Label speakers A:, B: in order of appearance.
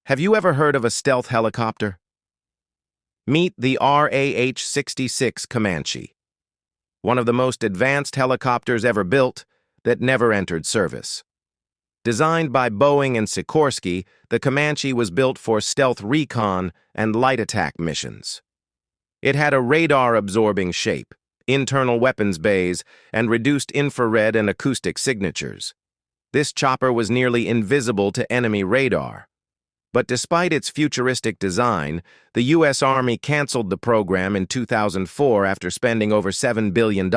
A: Have you ever heard of a stealth helicopter? Meet the RAH-66 Comanche, one of the most advanced helicopters ever built that never entered service. Designed by Boeing and Sikorsky, the Comanche was built for stealth recon and light attack missions. It had a radar-absorbing shape, internal weapons bays, and reduced infrared and acoustic signatures. This chopper was nearly invisible to enemy radar. But despite its futuristic design, the U.S. Army canceled the program in 2004 after spending over $7 billion.